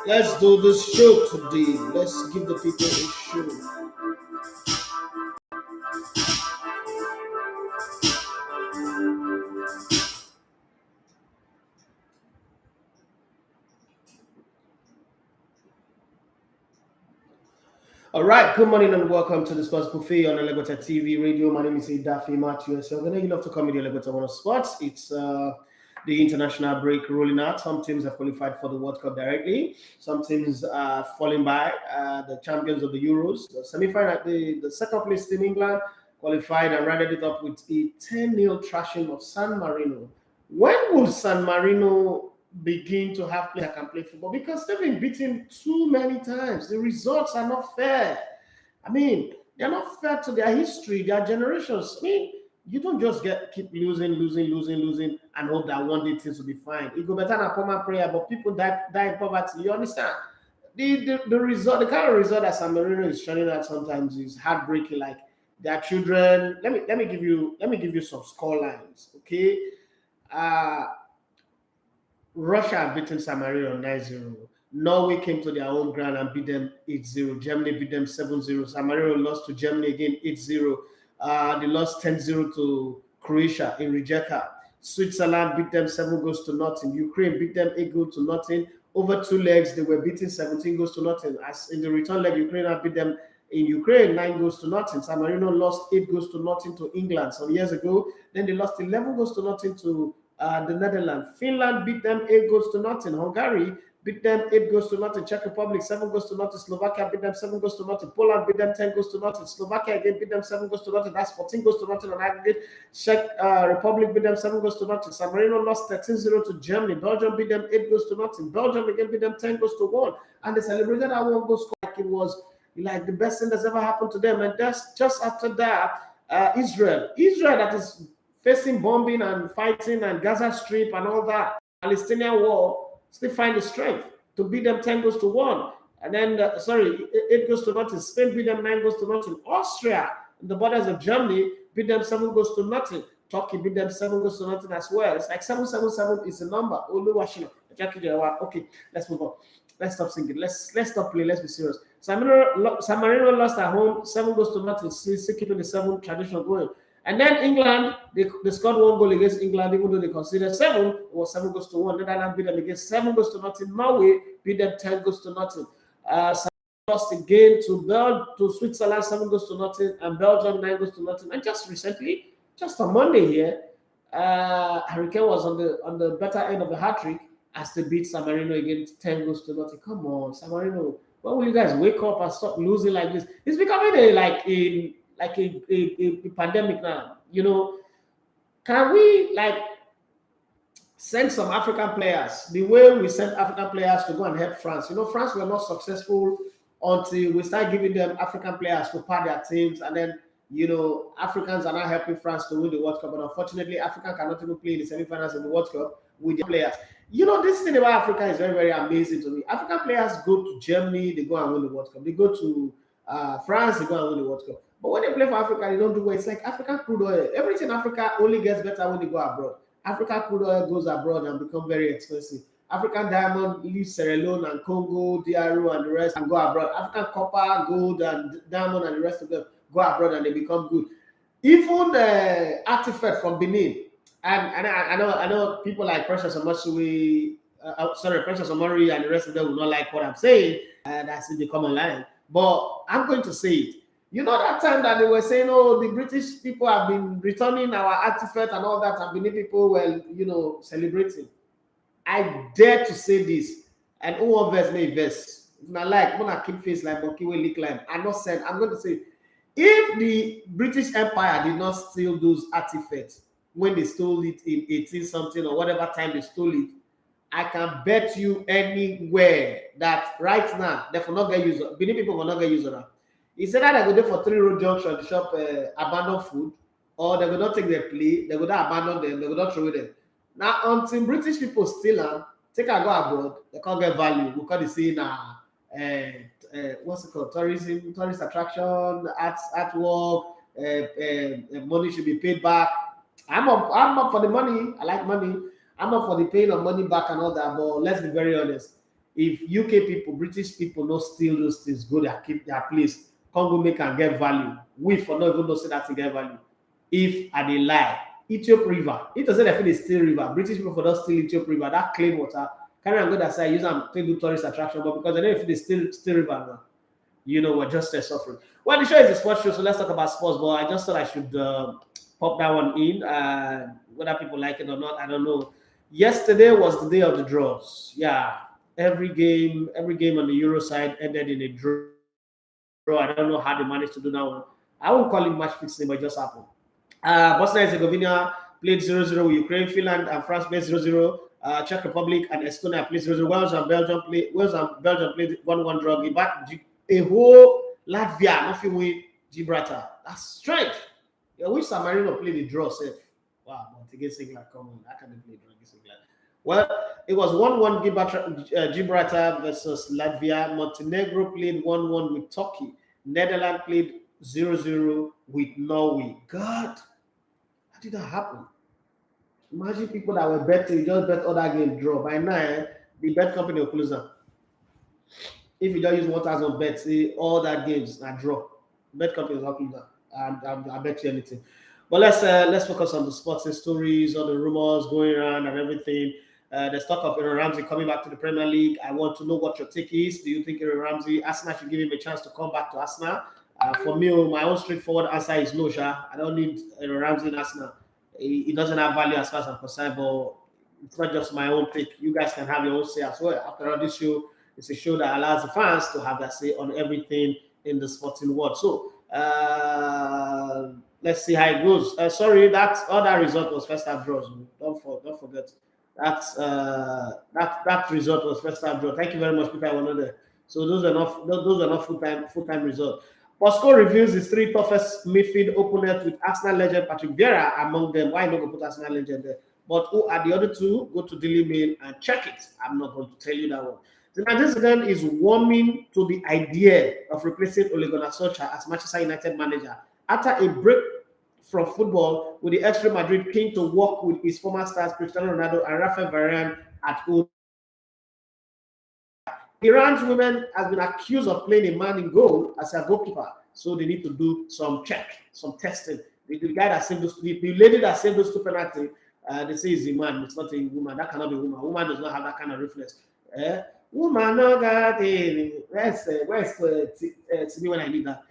Let's do this show today. Let's give the people a show. All right, good morning and welcome to the Sports Buffet on ELEGBETETVRADIO. My name is Daffy Matthew. So then you love to come with the ELEGBETE One of Sports. It's the international break rolling out. Some teams have qualified for the World Cup directly. Some teams are falling by. The champions of the Euros, the semi-final, the second place team England qualified and rounded it up with a 10-0 thrashing of San Marino. When will San Marino begin to have players that can play football? Because they've been beaten too many times. The results are not fair. I mean, they're not fair to their history, their generations. I mean, you don't just keep losing, and hope that one day things will be fine. It go better than common prayer, but people die in poverty. You understand? The result, the kind of result that San Marino is showing out sometimes is heartbreaking. Like their children. Let me give you some score lines, okay? Russia have beaten San Marino 9-0. Norway came to their home ground and beat them 8-0. Germany beat them 7-0. San Marino lost to Germany again 8-0. They lost 10-0 to Croatia in Rijeka. Switzerland beat them 7 goals to nothing. Ukraine beat them 8 goals to nothing. Over 2 legs, they were beaten 17 goals to nothing. As in the return leg, Ukraine have beat them in Ukraine 9 goals to nothing. San Marino lost 8 goals to nothing to England some years ago. Then they lost 11 goals to nothing to the Netherlands. Finland beat them 8 goals to nothing. Hungary beat them 8 goals to nothing. Czech Republic 7 goals to nothing. Slovakia beat them 7 goals to nothing. Poland beat them 10 goals to nothing. Slovakia again beat them 7 goals to nothing. That's 14 goals to nothing on aggregate. Czech Republic beat them 7 goals to nothing. San Marino lost 13-0 to Germany. Belgium beat them 8 goals to nothing. Belgium again beat them 10 goals to 1. And they celebrated that 1 goal score like it was like the best thing that's ever happened to them. And that's just after that, Israel that is facing bombing and fighting and Gaza Strip and all that Palestinian war, still find the strength to beat them 10 goals to 1. And then, 8 goals to nothing. Spain beat them 9 goals to nothing. Austria, in the borders of Germany, beat them 7 goals to nothing. Turkey beat them 7 goals to nothing as well. It's like 777 is the number. Okay, let's move on. Let's stop singing. Let's stop playing. Let's be serious. San Marino lost at home 7 goals to nothing. Still keeping the 7 tradition going. And then England, they scored 1 goal against England, even though they considered 7, it was 7 goals to 1. Netherlands beat them against 7 goals to nothing. Norway beat them 10 goals to nothing. Lost again to Switzerland 7 goals to nothing, and Belgium 9 goals to nothing. And just recently, just on Monday here, Hurricane was on the better end of the hat trick as they beat San Marino again 10 goals to nothing. Come on, San Marino, when will you guys wake up and stop losing like this? It's becoming a pandemic now, you know. Can we send some African players the way we sent African players to go and help France? You know, France were not successful until we start giving them African players to pair their teams, and then, you know, Africans are now helping France to win the World Cup. But unfortunately, Africa cannot even play in the semi-finals of the World Cup with their players. You know, this thing about Africa is very, very amazing to me. African players go to Germany, they go and win the World Cup. They go to France, they go and win the World Cup. But when they play for Africa, they don't do well. It's like African crude oil. Everything in Africa only gets better when they go abroad. African crude oil goes abroad and become very expensive. African diamond leaves Sierra Leone and Congo, DRO and the rest and go abroad. African copper, gold, and diamond and the rest of them go abroad and they become good. Even the artifact from Benin, and I know people like Precious Omosui, Precious Omori and the rest of them will not like what I'm saying, and that's in the common line. But I'm going to say it. You know that time that they were saying, oh, the British people have been returning our artifact and all that, and Benin people were, you know, celebrating. I dare to say this, and who verse may verse. If I like, when I keep face like monkey will lick line, I'm going to say, if the British Empire did not steal those artifacts when they stole it in 18 something or whatever time they stole it, I can bet you anywhere that right now they will not get used. Benin people will not get used of that. He said that they go there for 3 road junction to shop abandoned food, or they will not take their play, they will not abandon them, they will not throw them. Now, until British people steal them, take and go abroad, they can't get value because they see now, what's it called? Tourism, tourist attraction, artwork, money should be paid back. I'm up for the money. I like money. I'm not for the paying of money back and all that, but let's be very honest. If UK people, British people, not steal those things, go there, keep their place, come go make and get value. We for not even know say that to get value. If I dey lie, Ethiopia River, it doesn't feel the still river. British people for not steal Ethiopia River, that clean water. Carry and go that side, use them to do tourist attraction, but because they don't feel the still river now, we're just suffering. Well, the show is a sports show, so let's talk about sports. But I just thought I should pop that one in. Whether people like it or not, I don't know. Yesterday was the day of the draws. Yeah, every game on the Euro side ended in a draw. I don't know how they managed to do that one. I won't call it match fixing, but it just happened. Bosnia and Herzegovina played 0-0 with Ukraine. Finland and France played 0-0. Czech Republic and Estonia played 0-0. Wales and Belgium played 1-1 draw. A whole Latvia nothing with Gibraltar. That's strange. I wish San Marino played the draw safe. Wow, but against England, come on, how can they play draw against England? Well, it was 1-1 Gibraltar versus Latvia. Montenegro played 1-1 with Turkey. Netherlands played 0-0 with Norway. God, how did that happen? Imagine people that were betting, just bet other game draw. By now, the bet company will close down. If you just use 1,000 bets, see all that games are draw. Bet companies are close down. I bet you anything. But let's focus on the sports stories, all the rumors going around and everything. There's talk of Aaron Ramsey coming back to the Premier League. I want to know what your take is. Do you think Aaron Ramsey, Arsenal should give him a chance to come back to Arsenal? For me, my own straightforward answer is no, Sha. I don't need Aaron Ramsey in Arsenal. He doesn't have value as far as I'm concerned, but it's not just my own take. You guys can have your own say as well. After all, this show is a show that allows the fans to have their say on everything in the sporting world. So let's see how it goes. Sorry, that other result was first half draws. Don't forget. That result was first half draw. Thank you very much, people. I were there. So those are not full time results. Bosco reveals his 3 toughest midfield opponents with Arsenal legend Patrick Vieira among them. Why not go put Arsenal legend there? But who are the other 2? Go to Daily Mail and check it. I'm not going to tell you that one. Zinedine Zidane is warming to the idea of replacing Ole Gunnar Solskjaer as Manchester United manager after a break from football, with the ex-Real Madrid keen to work with his former stars Cristiano Ronaldo and Rafael Varane at home. Iran's women has been accused of playing a man in goal as a goalkeeper, so they need to do some testing. The guy that saved those, the lady that saved those 2 penalties, they say is a man. It's not a woman. That cannot be a woman. A woman does not have that kind of reflex. Woman, no, God, where's to me when I need that?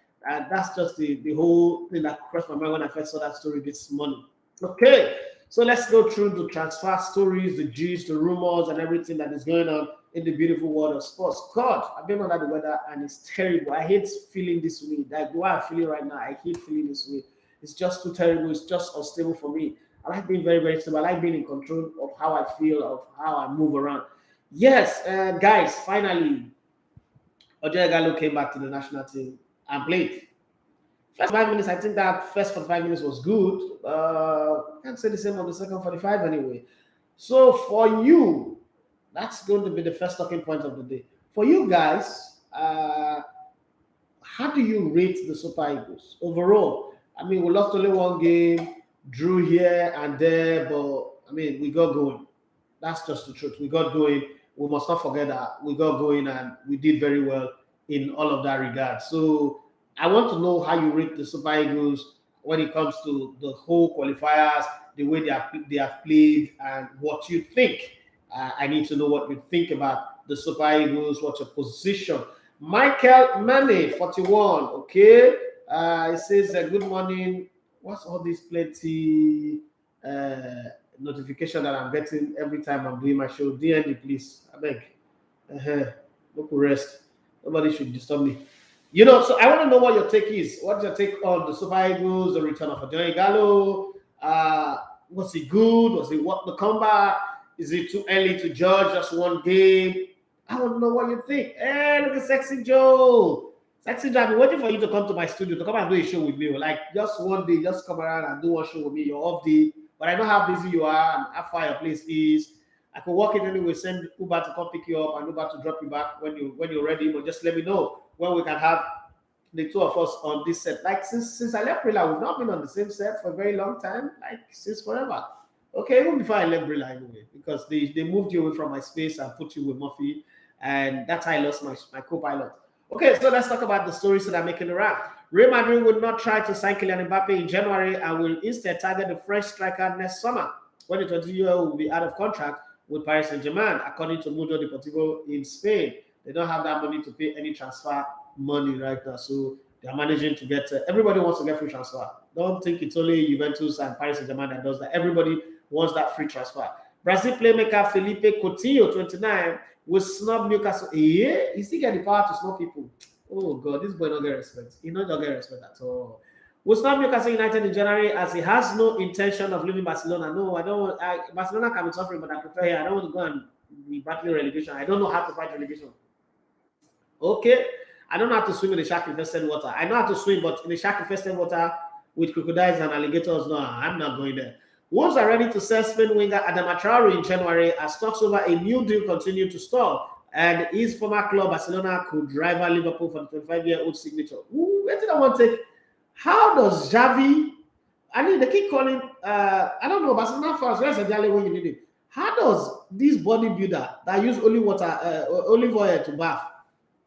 That's just the whole thing that crossed my mind when I first saw that story this morning. Okay, so let's go through the transfer stories, the gist, the rumors, and everything that is going on in the beautiful world of sports. God, I've been under the weather and it's terrible. I hate feeling this way. Like the way I'm feeling right now, I hate feeling this way. It's just too terrible. It's just unstable for me. I like being very, very stable. I like being in control of how I feel, of how I move around. Yes, guys, finally, Odion Ighalo came back to the national team and played. First 5 minutes, I think that first 45 minutes was good. I can't say the same on the second 45 anyway. So for you, that's going to be the first talking point of the day. For you guys, how do you rate the Super Eagles overall? I mean, we lost only 1 game, drew here and there, but I mean, we got going. That's just the truth. We got going. We must not forget that we got going and we did very well in all of that regard. So I want to know how you rate the Super Eagles when it comes to the whole qualifiers, the way they have played, and what you think. I need to know what you think about the Super Eagles. What's your position? Michael Mane, 41. Okay, it says good morning. What's all this plenty notification that I'm getting every time I'm doing my show? DND, please. I beg. Look, rest. Nobody should disturb me. So I want to know what your take is. What's your take on the Super Eagles, the return of Odion Ighalo? Was it good? Was it what the comeback? Is it too early to judge just 1 game? I want to know what you think. Hey, look at Sexy Joe. Sexy Joe, I've been waiting for you to come to my studio to come and do a show with me. Like just 1 day, just come around and do 1 show with me. You're off day. But I know how busy you are and how far your place is. I could walk it anyway, send Uber to come pick you up and Uber to drop you back when you're ready. But just let me know when we can have the 2 of us on this set. Like since I left Prila, we've not been on the same set for a very long time, like since forever. Okay, even before I left Brilla anyway, because they moved you away from my space and put you with Murphy, and that's how I lost my co-pilot. Okay, so let's talk about the stories that are making the round. Real Madrid would not try to sign Kylian Mbappe in January and will instead target the French striker next summer, when the 20-year-old will be out of contract with Paris Saint-Germain, according to Mundo Deportivo in Spain. They don't have that money to pay any transfer money right now, so they are managing to get. Everybody wants to get free transfer. Don't think it's only Juventus and Paris Saint-Germain that does that. Everybody wants that free transfer. Brazil playmaker Philippe Coutinho, 29, will snub Newcastle. Yeah, he still get the power to snub people. Oh God, this boy don't get respect. He don't get respect at all. Will snub Newcastle United in January as he has no intention of leaving Barcelona. No, I don't want. Barcelona can be suffering, but I prefer here. I don't want to go and be battling relegation. I don't know how to fight relegation. Okay, I don't know how to swim in the shark-infested water. I know how to swim, but in the shark-infested water with crocodiles and alligators, no, I'm not going there. Wolves are ready to sell Spain winger Adama Traore in January as talks over a new deal continue to stall, and his former club Barcelona could rival Liverpool for the 25-year-old signature. Where did I want to take? How does Xavi? I mean, they keep calling. I don't know, Barcelona fans. Where's the Jale when you need it? How does this bodybuilder that use olive oil to bath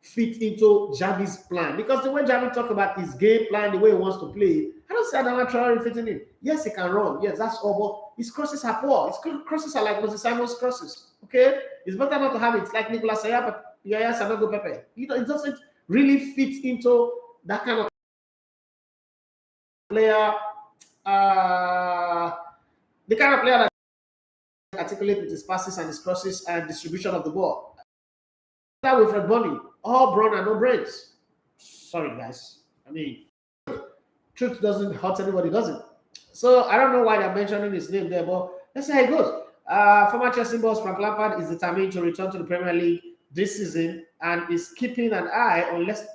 fit into Xavi's plan? Because the way Xavi talk about his game plan, the way he wants to play, I don't see Adama Traore fitting in. Yes, he can run. Yes, that's all. But his crosses are poor. His crosses are like Moses Simon's crosses. Okay, it's better not to have it like Nicolas Yaya Sanogo Pepe. It doesn't really fit into that kind of player. The kind of player that articulate with his passes and his crosses and distribution of the ball. That with Fred Bunny, all brawn and no brains. Sorry, guys. I mean, truth doesn't hurt anybody, does it? So I don't know why they're mentioning his name there, but let's see how it goes. Former Chelsea boss Frank Lampard is determined to return to the Premier League this season and is keeping an eye on Leicester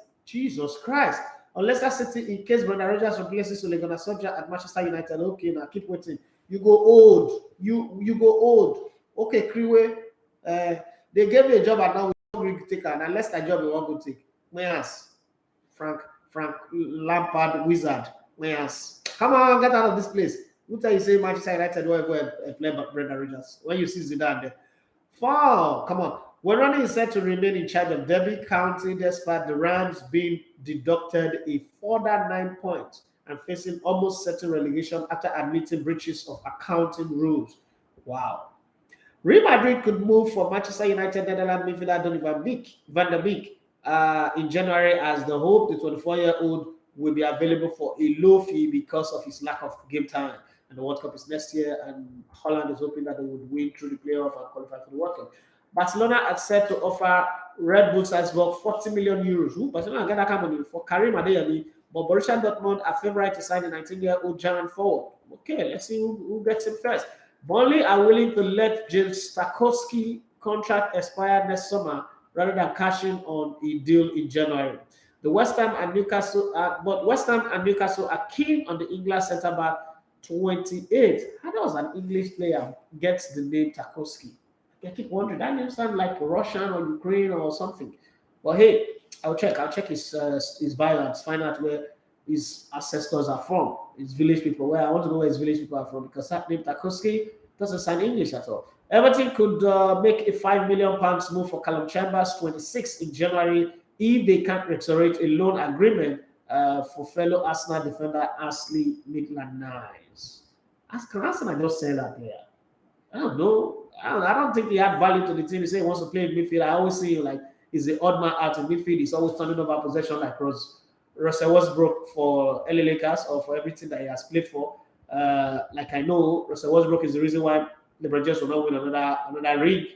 City in case Brendan Rodgers replaces Ole Gunnar Solskjaer at Manchester United. Okay, now keep waiting. You go old. You go old. Okay, Kriwe. They gave you a job and now we take an unless that job you want to take. Yes. Frank Lampard wizard. Yes. Come on, get out of this place. Who tell you say Manchester United will play Brendan Rodgers when you see Zidane there? Foul. Come on. When Ronnie is set to remain in charge of Derby County despite the Rams being deducted a further 9 points and facing almost certain relegation after admitting breaches of accounting rules. Wow. Real Madrid could move for Manchester United Netherlands midfielder Van der Beek in January as the hope the 24-year-old will be available for a low fee because of his lack of game time. And the World Cup is next year, and Holland is hoping that they would win through the playoff and qualify for the World Cup. Barcelona are set to offer Red Bull Salzburg 40 million euros. Barcelona get that kind of money for Karim Adeyemi, but Borussia Dortmund are favourite to sign a 19-year-old German forward. Okay, let's see who gets him first. Burnley are willing to let James Tarkowski contract expire next summer rather than cashing on a deal in January. West Ham and Newcastle are keen on the England centre back 28. How does an English player get the name Tarkowski? I keep wondering. That name sounds like Russian or Ukraine or something. But hey, I'll check his bio and find out where his ancestors are from, his village people. Where I want to know where his village people are from because that name Tarkowski doesn't sound English at all. Everton could make a £5 million move for Callum Chambers, 26, in January if they can't reiterate a loan agreement for fellow Arsenal defender Ashley Maitland-Niles. Can Arsenal just sell that player? I don't know. I don't think he had value to the team. He said he wants to play in midfield. I always see him like he's the odd man out in midfield. He's always turning over possession like Russell Westbrook for LA Lakers or for everything that he has played for. Like I know Russell Westbrook is the reason why LeBron James will not win another ring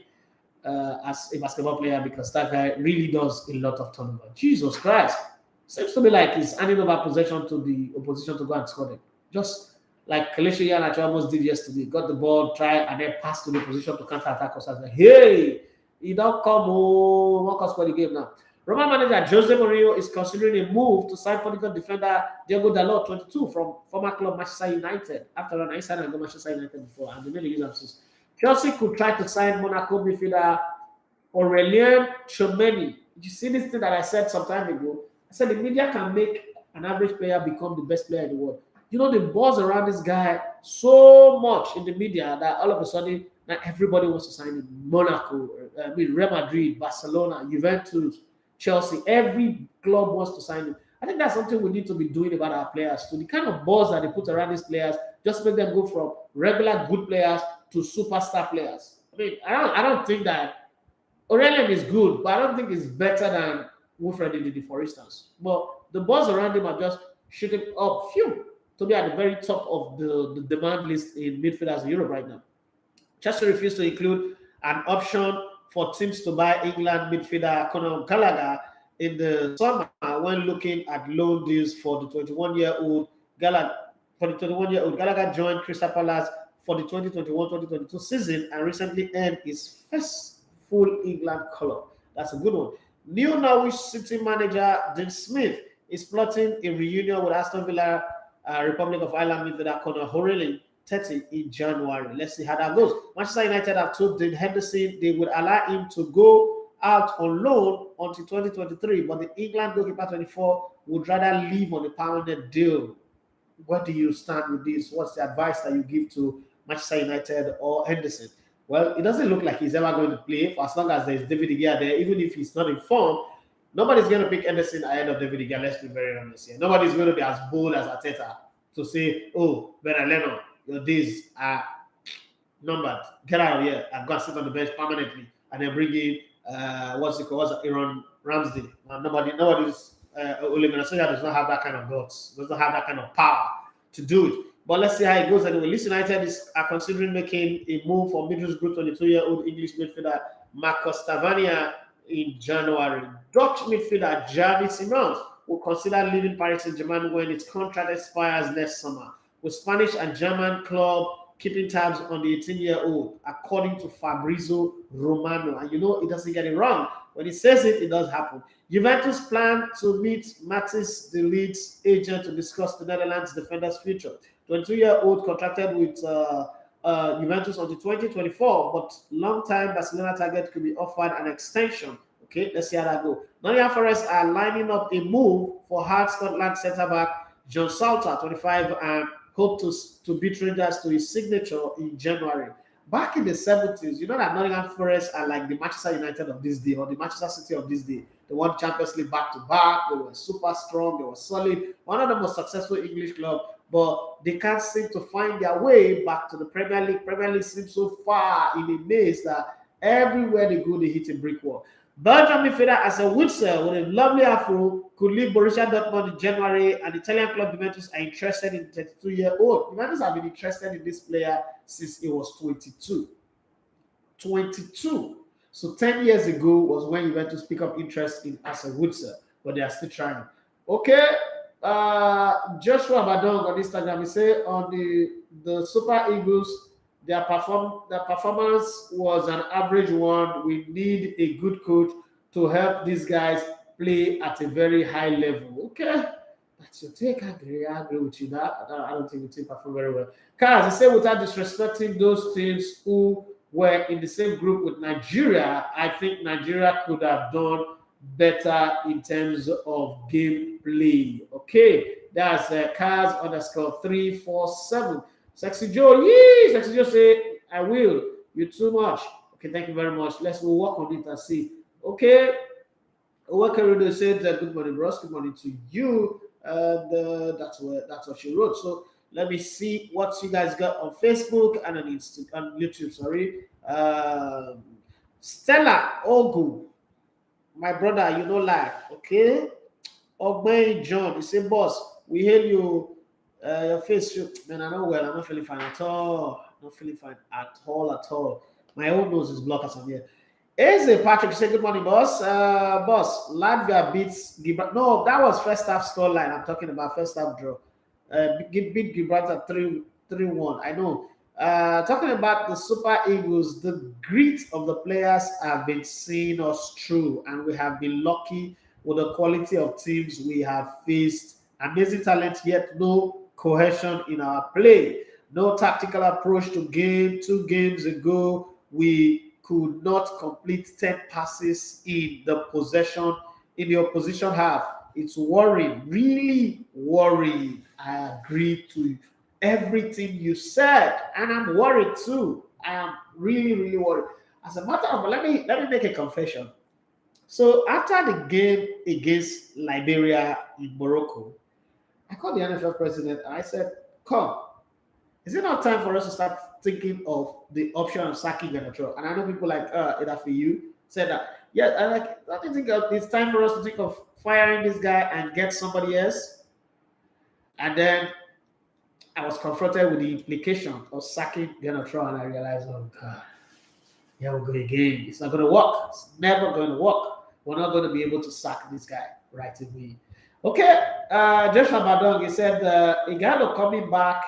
as a basketball player because that guy really does a lot of turnover. Jesus Christ. Seems to me like he's handing over possession to the opposition to go and score them. Just like Kelechi Iheanacho almost did yesterday. Got the ball, try, and then pass to the position to counter-attack us. Like, hey, he don't come home. What comes for the game now? Roma manager Jose Mourinho is considering a move to sign Portugal defender Diego Dalot, 22, from former club Manchester United. After all, I signed and go Manchester United before, and they made a use of this. Chelsea could try to sign Monaco midfielder Aurelien Tchouameni. Did you see this thing that I said some time ago? I said the media can make an average player become the best player in the world. The buzz around this guy so much in the media that all of a sudden now everybody wants to sign him. Monaco, Real Madrid, Barcelona, Juventus, Chelsea, every club wants to sign him. I think that's something we need to be doing about our players too. The kind of buzz that they put around these players just make them go from regular good players to superstar players. I don't think that Aurelian is good, but I don't think it's better than Wilfred Ndidi, for instance. But the buzz around him are just shooting up, to be at the very top of the demand list in midfielders in Europe right now. Chelsea refused to include an option for teams to buy England midfielder Conor Gallagher in the summer when looking at loan deals for the 21-year-old Gallagher. Gallagher joined Crystal Palace for the 2021-2022 season and recently earned his first full England colour. That's a good one. New Norwich City manager Dean Smith is plotting a reunion with Aston Villa Republic of Ireland midfielder Conor Hourihane 30 in January. Let's see how that goes. Manchester United have told Dean Henderson they would allow him to go out on loan until 2023, but the England goalkeeper 24 would rather leave on a permanent deal. Where do you stand with this? What's the advice that you give to Manchester United or Henderson? Well, it doesn't look like he's ever going to play for as long as there's David De Gea there. Even if he's not in form, nobody's going to pick Henderson ahead of David De Gea. Let's be very honest here. Nobody's going to be as bold as Arteta to say, "Oh, Bernard Leno, your days are numbered. Get out of here and go and sit on the bench permanently, and then bring in Aaron Ramsdale." Nobody's Ole Gunnar Solskjaer does not have that kind of guts, does not have that kind of power to do it. But let's see how it goes anyway. Leeds United are considering making a move for Middlesbrough 22-year-old English midfielder Marcus Tavernier in January. Dutch midfielder Javi Simons will consider leaving Paris St-Germain when its contract expires next summer, with Spanish and German club keeping tabs on the 18-year-old, according to Fabrizio Romano. And it doesn't get it wrong. When he says it, it does happen. Juventus plan to meet Matthijs de Ligt's agent to discuss the Netherlands defender's future. 22-year-old contracted with Juventus until 2024, but long-time Barcelona target could be offered an extension. Okay, let's see how that goes. Nottingham Forest are lining up a move for hard Scotland centre-back John Salter, 25, and hope to beat Rangers to his signature in January. Back in the 70s, that Nottingham Forest are like the Manchester United of this day, or the Manchester City of this day. They won Champions League back-to-back. They were super strong. They were solid. One of the most successful English clubs, but they can't seem to find their way back to the Premier League. Premier League seems so far in a maze that everywhere they go, they hit a brick wall. Belgium midfielder Asa Witsel with a lovely afro could leave Borussia Dortmund in January, and Italian club Juventus are interested in the 32-year-old. Juventus have been interested in this player since he was 22. 22. So 10 years ago was when Juventus picked up interest in Asa Witsel, but they are still trying. Okay, Joshua Badong on Instagram, he said on the Super Eagles, their performance was an average one. We need a good coach to help these guys play at a very high level. Okay, that's your take. I agree with you. That I don't think the team performed very well. Cars, he said, without disrespecting those teams who were in the same group with Nigeria, I think Nigeria could have done better in terms of gameplay. Okay, that's Cars _347. Sexy Joe, yee! Sexy Joe say, I will. You're too much. Okay, thank you very much. Let's go work on it and see. Okay. Owakarudo said, good morning, bros. Good morning to you. And that's what she wrote. So let me see what you guys got on Facebook and on YouTube. Sorry. Stella Ogu, my brother, lie. Okay. Ogbe John, he said, boss, we hail you. Your face, man, I'm not feeling fine at all. Not feeling fine at all. My own nose is blocked as I'm here. Eze Patrick, say good morning, boss. Boss, Latvia beats Gibraltar. No, that was first half scoreline. I'm talking about first half draw. Beat Gibraltar 3-1. I know. Talking about the Super Eagles, the grit of the players have been seeing us through, and we have been lucky with the quality of teams we have faced. Amazing talent, yet no cohesion in our play. No tactical approach to game. 2 games ago, we could not complete 10 passes in the opposition half. It's worrying, really worrying. I agree to everything you said, and I'm worried too. I am really, really worried. As a matter of, let me make a confession. So after the game against Liberia in Morocco, I called the NFL president and I said, "Come, is it not time for us to start thinking of the option of sacking Ganacho?" And I know people like that for you said that. Yeah, I don't think it's time for us to think of firing this guy and get somebody else. And then I was confronted with the implication of sacking Ganacho, and I realized, oh God, here we go again. It's not going to work. It's never going to work. We're not going to be able to sack this guy right away. Okay, Joshua Badong, he said, Igalo coming back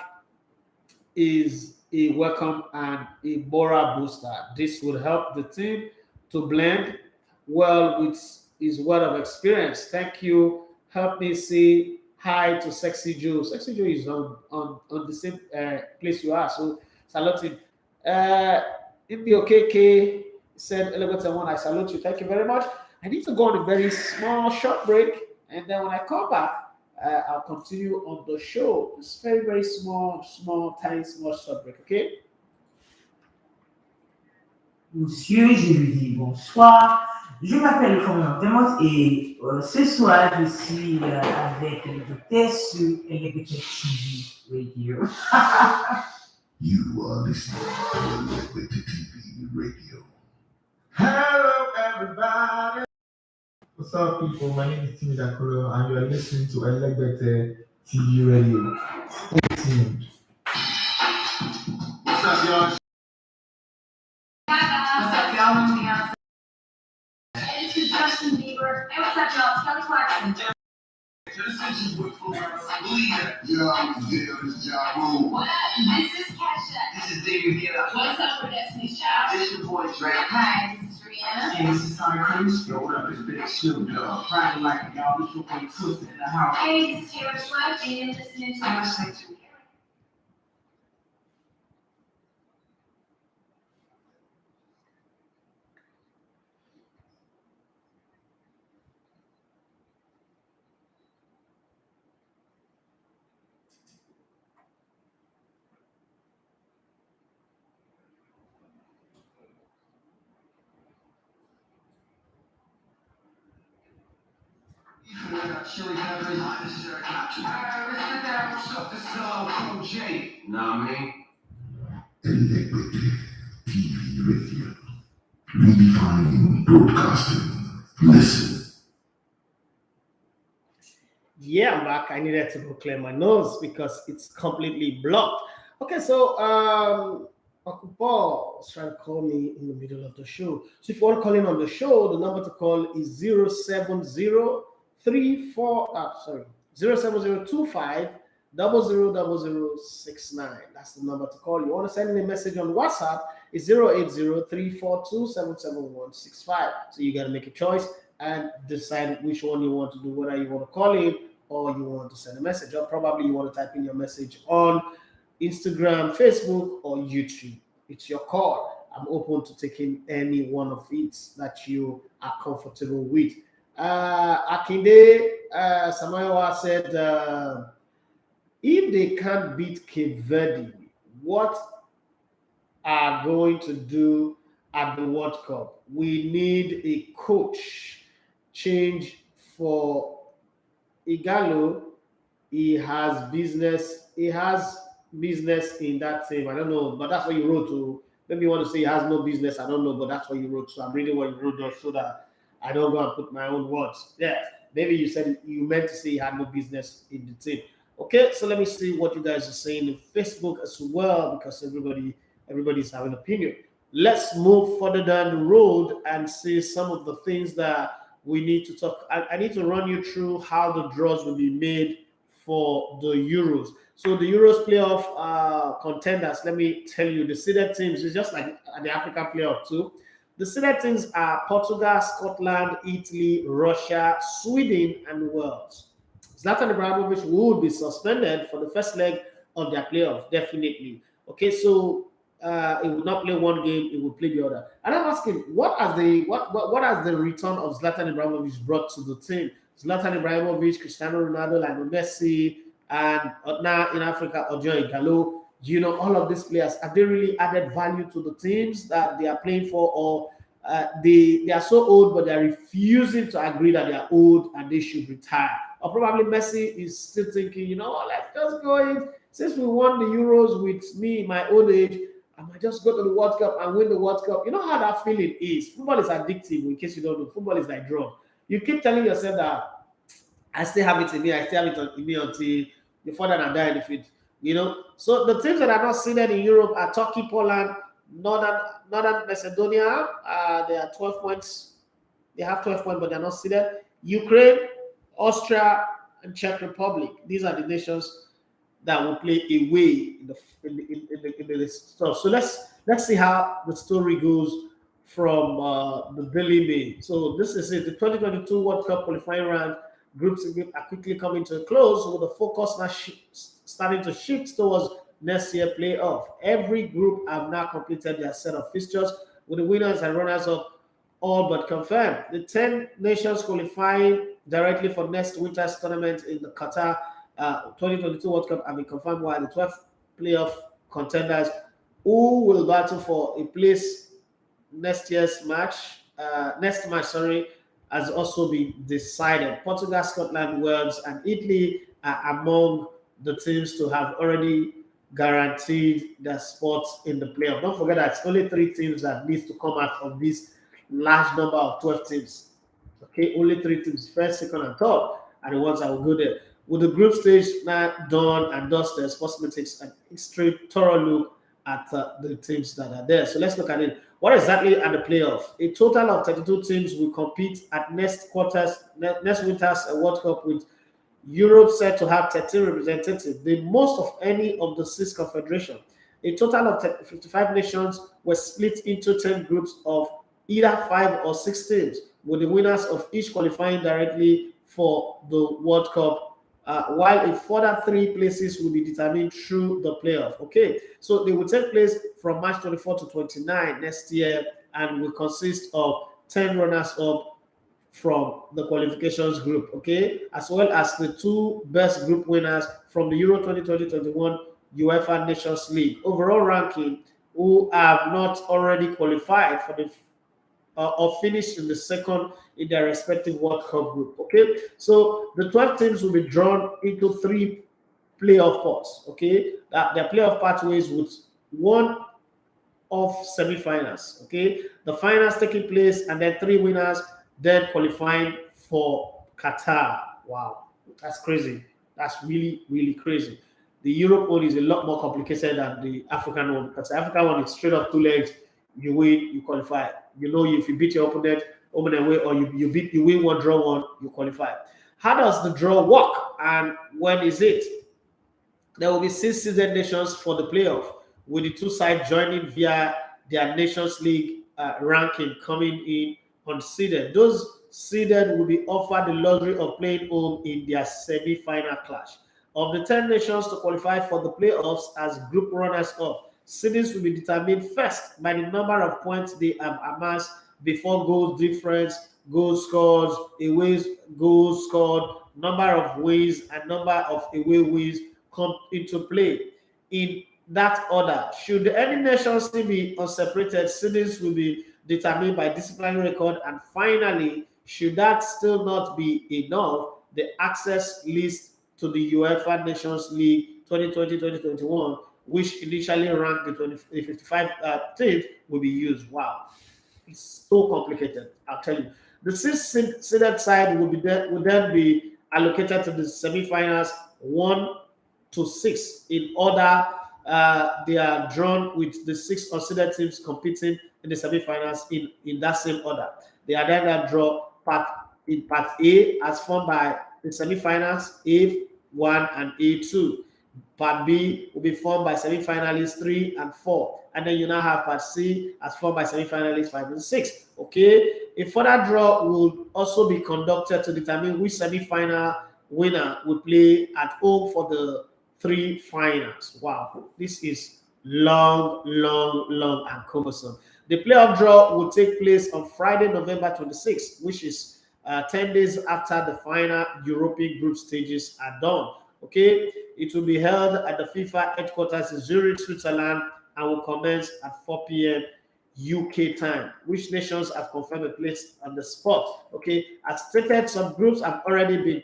is a welcome and a moral booster. This will help the team to blend well with his word of experience. Thank you. Help me say hi to Sexy Joe. Sexy Joe is on the same place you are, so salute him. MBOKK said, Elevator One, I salute you. Thank you very much. I need to go on a very small, short break, and then when I come back, I'll continue on the show. It's very, very small, tiny, small short break, okay? Monsieur, je lui dis bonsoir. Je m'appelle Florian Demotte et ce soir, je suis avec le docteur sur ELEGBETETV Radio. You are listening to ELEGBETETV Radio. Hello, everybody. What's up, people? My name is Timmy Dakolo, and you are listening to ELEGBETE TV Radio. Stay tuned. What's up, y'all? What's up, y'all? This is Justin Bieber. Hey, what's up, y'all? It's Kelly Clarkson. This is what Yeah, I'm there. This is Ja Rule. What up? This is Kesha. This is David Gilla. What's up with Destiny's Child? This your boy Drake. Hi, this is Rihanna. And this is Tom Cruise. Yo, what up? It's Big Snoop Dogg. Friday like y'all, this your boy Twisted in the house. Hey, this is Taylor Swift, and you're listening to I'm listening to Chili peppers. Hi, this is Eric Clapton. what's up? This is Cool J. Nah, me. ELEGBETE TV Radio. Redefining broadcasting. Listen. Yeah, I'm back. I needed to go clear my nose because it's completely blocked. Okay, so Uncle Paul was trying to call me in the middle of the show. So if you want to call in on the show, the number to call is 07025 000069. That's the number to call. You want to send me a message on WhatsApp, it's 08034277165. So you got to make a choice and decide which one you want to do, whether you want to call in or you want to send a message, or probably you want to type in your message on Instagram, Facebook, or YouTube. It's your call. I'm open to taking any one of it that you are comfortable with. Akinde Samayowa said, if they can't beat Cape Verde, what are going to do at the World Cup? We need a coach change for Igalo. He has business in that team. I don't know, but that's what you wrote to. Maybe you want to say he has no business. I don't know, but that's what you wrote. So I'm reading what you wrote so that I don't go and put my own words. Yeah, maybe you said you meant to say he had no business in the team. Okay, so let me see what you guys are saying in Facebook as well, because everybody's having an opinion. Let's move further down the road and see some of the things that we need to talk. I need to run you through how the draws will be made for the Euros. So the Euros playoff contenders, let me tell you, the seeded teams is just like the African playoff too. The seeded teams are Portugal, Scotland, Italy, Russia, Sweden, and Wales. Zlatan Ibrahimovic will be suspended for the first leg of their playoff, definitely. Okay, so he will not play one game; he will play the other. And I'm asking, what has the return of Zlatan Ibrahimovic brought to the team? Zlatan Ibrahimovic, Cristiano Ronaldo, Lionel Messi, and now in Africa, Ojo Igalo, all of these players, have they really added value to the teams that they are playing for, or they are so old, but they're refusing to agree that they are old and they should retire? Or probably Messi is still thinking, let's just go in. Since we won the Euros with me, my old age, I might just go to the World Cup and win the World Cup. You know how that feeling is. Football is addictive, in case you don't know. Football is like drug. You keep telling yourself that I still have it in me, I still have it in me until before that I die in the field. So the teams that are not seeded in Europe are Turkey, Poland, Northern Macedonia. They are 12 points. They have 12 points, but they're not seeded. Ukraine, Austria, and Czech Republic. These are the nations that will play away in the stuff. So let's see how the story goes from the Daily Mail. So this is it. The 2022 World Cup qualifying round groups are quickly coming to a close, with the focus now starting to shift towards next year playoff. Every group have now completed their set of fixtures, with the winners and runners up all but confirmed. The 10 nations qualifying directly for next winter's tournament in the Qatar 2022 World Cup have been confirmed, while the 12 playoff contenders who will battle for a place next match, has also been decided. Portugal, Scotland, Wales, and Italy are among the teams to have already guaranteed their spots in the playoff. Don't forget that it's only 3 teams that needs to come out of this large number of 12 teams. Okay, only 3 teams, first, second, and third, are the ones that will go there. With the group stage now done and dusted, Sportsman takes an extreme thorough look at the teams that are there. So let's look at it. What exactly are the playoffs? A total of 32 teams will compete at next winter's World Cup, with Europe set to have 13 representatives, the most of any of the 6 confederations. A total of 55 nations were split into 10 groups of either 5 or 6 teams, with the winners of each qualifying directly for the World Cup, while a further 3 places will be determined through the playoff. Okay, so they will take place from March 24 to 29 next year, and will consist of 10 runners-up from the qualifications group, okay, as well as the 2 best group winners from the Euro 2020-21 UEFA Nations League overall ranking, who have not already qualified for the or finished in the second in their respective World Cup group. Okay, so the 12 teams will be drawn into 3 playoff pots. Okay, their playoff pathways with 1 of semi-finals. Okay, the finals taking place, and then 3 winners then qualifying for Qatar. Wow, that's crazy. That's really, really crazy. The Europe one is a lot more complicated than the African one, because the African one is straight up 2 legs. You win, you qualify. If you beat your opponent home and away, or you win 1, draw 1, you qualify. How does the draw work, and when is it? There will be 6 seeded nations for the playoff, with the 2 sides joining via their Nations League ranking coming in unseeded. Those seeded will be offered the luxury of playing home in their semi-final clash. Of the 10 nations to qualify for the playoffs as group runners-up, seedings will be determined first by the number of points they have amassed before goals difference, goals scored, away goals scored, number of wins, and number of away wins come into play. In that order, should any nation still be unseparated, seedings will be determined by disciplinary record, and finally, should that still not be enough, the access list to the UEFA Nations League 2020-2021, which initially ranked the 55 teams, will be used. Wow, it's so complicated, I'll tell you. The 6 seeded side will then be allocated to the semi-finals 1 to 6 in order. They are drawn with the 6 unseeded teams competing in the semi-finals in that same order. They are then drawn in part A, as formed by the semi-finals A1 and A2. Part B will be formed by semi-finalists 3 and 4, and then you now have part C as formed by semi-finalists 5 and 6. Okay, a further draw will also be conducted to determine which semi-final winner will play at home for the 3 finals. Wow, this is long and cumbersome. The playoff draw will take place on Friday, November 26th, which is 10 days after the final European group stages are done. Okay, it will be held at the FIFA headquarters in Zurich, Switzerland, and will commence at 4 p.m. UK time. Which nations have confirmed a place on the spot? Okay, as stated, some groups have already been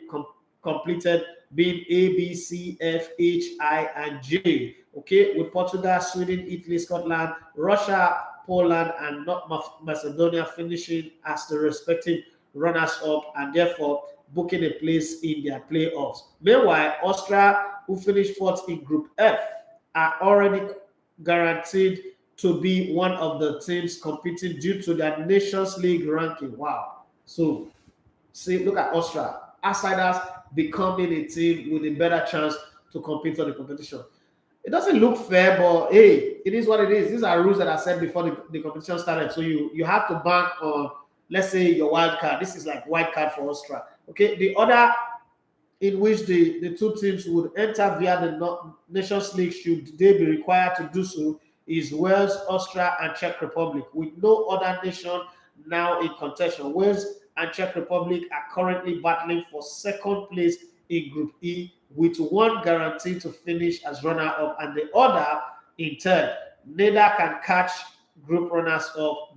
completed, being A, B, C, F, H, I, and J. Okay, with Portugal, Sweden, Italy, Scotland, Russia, Poland, and North Macedonia finishing as the respective runners-up and therefore booking a place in their playoffs. Meanwhile, Austria, who finished fourth in Group F, are already guaranteed to be one of the teams competing due to their Nations League ranking. Wow. So, see, look at Austria. Outsiders becoming a team with a better chance to compete on the competition. It doesn't look fair, but hey, it is what it is. These are rules that are set before the competition started. So you have to bank on, let's say, your wild card. This is like wild card for Austria. Okay, the other in which the two teams would enter via the Nations League, should they be required to do so, is Wales, Austria, and Czech Republic, with no other nation now in contention. Wales and Czech Republic are currently battling for second place in Group E, with one guaranteed to finish as runner-up and the other in third. Neither can catch group runners-up,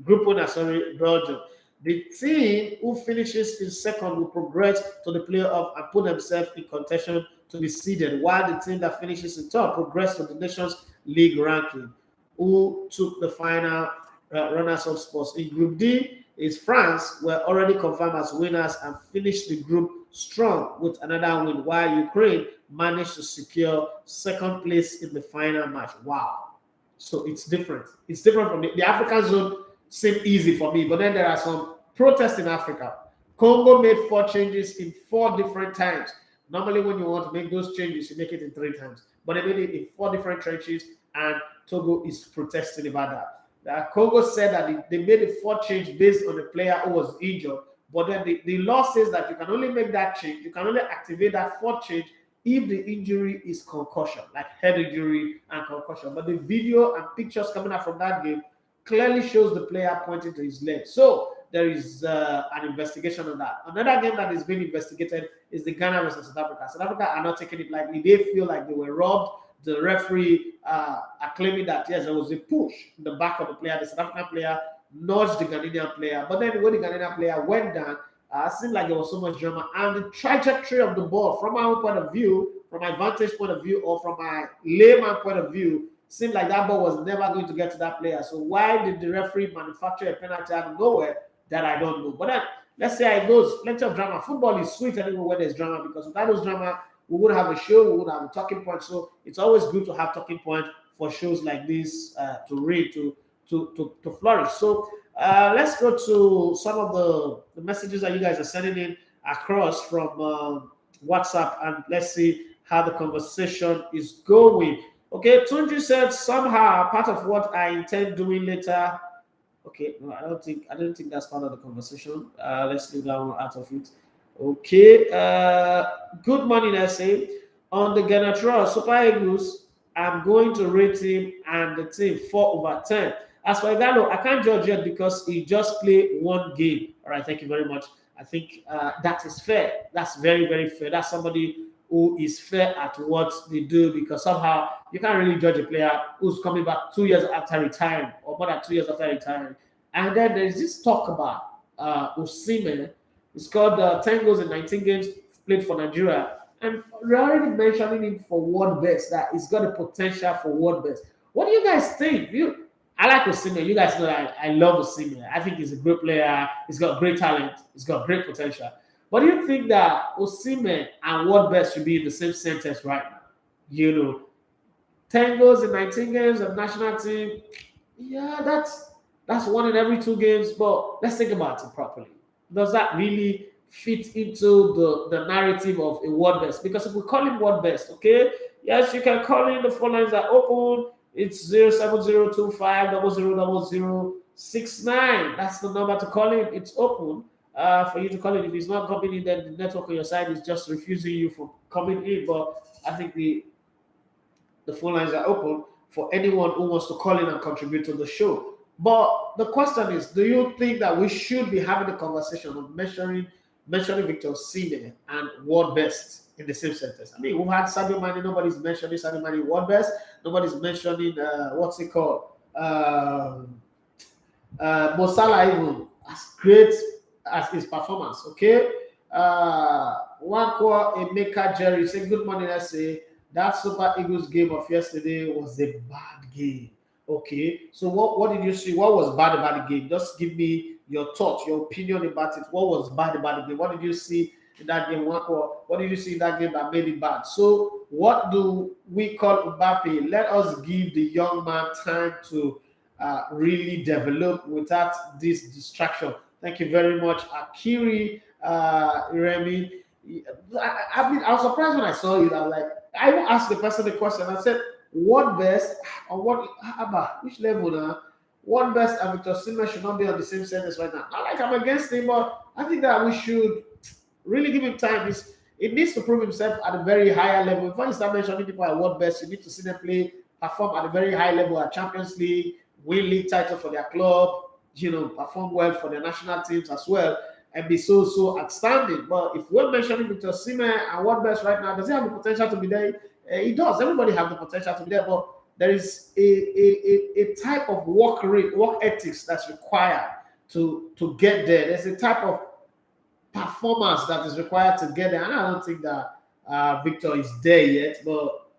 Belgium. The team who finishes in second will progress to the playoff and put themselves in contention to be seeded, while the team that finishes in third progress to the Nations League ranking, who took the final runners-up spots. In Group D is France, were already confirmed as winners and finished the group strong with another win, while Ukraine managed to secure second place in the final match. Wow. So it's different. It's different from the African zone. Seem easy for me, but then there are some protests in Africa. Congo made 4 changes in 4 different times. Normally, when you want to make those changes, you make it in 3 times. But they made it in 4 different changes, and Togo is protesting about that. Congo said that they made a 4 change based on a player who was injured, but then the law says that you can only make that change, you can only activate that 4 change if the injury is concussion, like head injury and concussion. But the video and pictures coming out from that game clearly shows the player pointing to his leg. So there is an investigation on that. Another game that is being investigated is the Ghana versus South Africa. South Africa are not taking it lightly. They feel like they were robbed. The referee are claiming that, yes, there was a push in the back of the player. The South African player nudged the Ghanaian player. But then when the Ghanaian player went down, it seemed like there was so much drama. And the trajectory of the ball, from our point of view, from my vantage point of view, or from my layman point of view, seemed like that ball was never going to get to that player. So why did the referee manufacture a penalty out of nowhere? That I don't know. But then, let's say it goes, plenty of drama. Football is sweet anyway when there's drama, because without those drama, we would have a show, we would have a talking point. So it's always good to have talking point for shows like this to read, to flourish. So let's go to some of the messages that you guys are sending in across from WhatsApp, and let's see how the conversation is going. Okay, Tunji said, somehow part of what I intend doing later. Okay, no, I don't think that's part of the conversation. Let's leave that one out of it. Okay, good morning, I say. On the Ganatra Super Eagles, I'm going to rate him and the team 4/10. As for Igalo, I can't judge yet because he just played 1 game. All right, thank you very much. I think that is fair. That's very, very fair. That's somebody who is fair at what they do, because somehow you can't really judge a player who's coming back 2 years after retiring, or more than 2 years after retiring. And then there's this talk about Osimhen. He scored 10 goals in 19 games played for Nigeria. And we're already mentioning him for world best, that he's got a potential for world best. What do you guys think? I like Osimhen. You guys know I love Osimhen. I think he's a great player. He's got great talent. He's got great potential. But do you think that Osimhen and world best should be in the same sentence right now? 10 goals in 19 games of national team. Yeah, that's 1 in every 2 games. But let's think about it properly. Does that really fit into the narrative of a world best? Because if we call him world best, okay, yes, you can call him. The phone lines are open. It's 07025000069. That's the number to call him. It's open for you to call in. If he's not coming in, then the network on your side is just refusing you from coming in. But I think the phone lines are open for anyone who wants to call in and contribute to the show. But the question is, do you think that we should be having a conversation of measuring mentioning Victor Osimhen and world best in the same sentence. I mean, we've had Sadio Mane, nobody's mentioning Sadio Mane world best, nobody's mentioning what's it called? Mo Salah even as great as his performance. Okay. Wanko Emeka Jerry say good morning. Let's say that Super Eagles game of yesterday was a bad game. Okay, so what did you see? What was bad about the game? Just give me your thoughts, your opinion about it. What was bad about the game? What did you see in that game? What did you see in that game that made it bad? So what do we call Mbappe? Let us give the young man time to really develop without this distraction. Thank you very much, Akiri Remy. I was surprised when I saw it. I was like, I asked the person the question. I said, what best or what about which level now? What best and Victor Osimhen should not be on the same sentence right now. Not like I'm against him, but I think that we should really give him time. It needs to prove himself at a very higher level. Before you start mentioning people at what best, you need to see them play, perform at a very high level at Champions League, win league title for their club, perform well for their national teams as well, and be so outstanding. But if we're mentioning Victor Osimhen and what best right now, does he have the potential to be there? He does. Everybody have the potential to be there, but there is a type of work ethics that's required to get there. There's a type of performance that is required to get there, and I don't think that Victor is there yet. But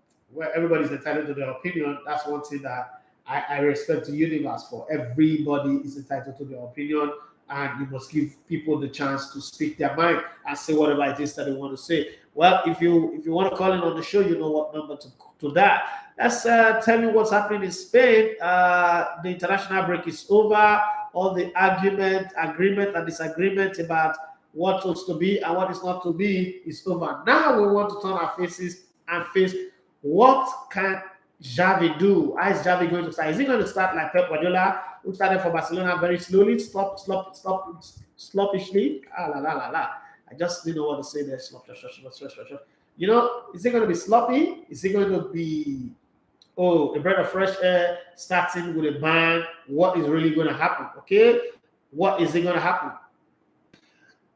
everybody's entitled to their opinion. That's one thing that I respect the universe for. Everybody is entitled to their opinion, and you must give people the chance to speak their mind and say whatever it is that they want to say. Well, if you want to call in on the show, you know what number to that. Let's tell you what's happening in Spain. The international break is over. All the agreement, and disagreement about what was to be and what is not to be is over. Now we want to turn our faces and face what can Xavi do? How is Xavi going to start? Is he going to start like Pep Guardiola, who started for Barcelona very slowly, sloppishly? I just didn't know what to say there. Is it going to be sloppy? Is it going to be a breath of fresh air, starting with a bang? What is really going to happen? Okay, what is it going to happen?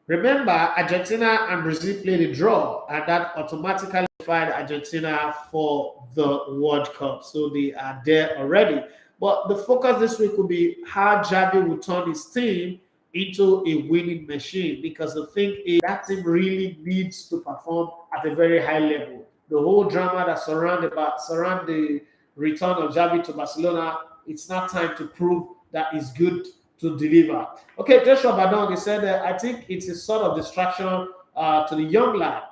Remember, Argentina and Brazil played a draw, and that automatically qualified Argentina for the World Cup. So they are there already. But the focus this week will be how Xavi will turn his team into a winning machine, because the thing is that team really needs to perform at a very high level. The whole drama that surround the return of Xavi to Barcelona, it's not time to prove that he's good to deliver. Okay, Joshua Badong, he said, I think it's a sort of distraction to the young lad.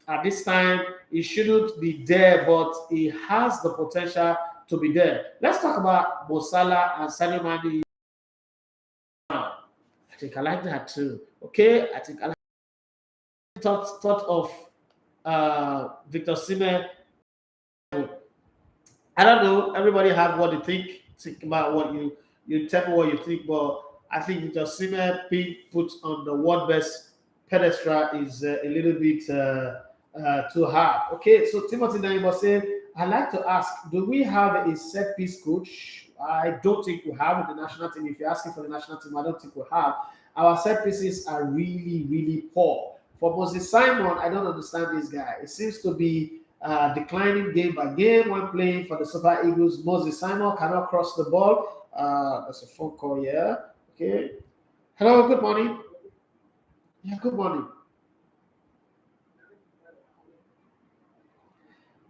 At this time, he shouldn't be there, but he has the potential to be there. Let's talk about Mo Salah and Sadio Mane. I think I like that too. Okay, I think I like thought of Victor Osimhen. I don't know. Everybody have what they think. Think about what you tell me what you think. But I think Victor Osimhen being put on the world best pedestal is a little bit too hard. Okay, so Timothy Daniel said, I'd like to ask, do we have a set piece coach? I don't think we have in the national team. If you're asking for the national team, I don't think we have. Our set pieces are really, really poor. For Moses Simon, I don't understand this guy. It seems to be declining game by game when playing for the Super Eagles. Moses Simon cannot cross the ball. That's a phone call here. Okay. Hello, good morning. Yeah, good morning.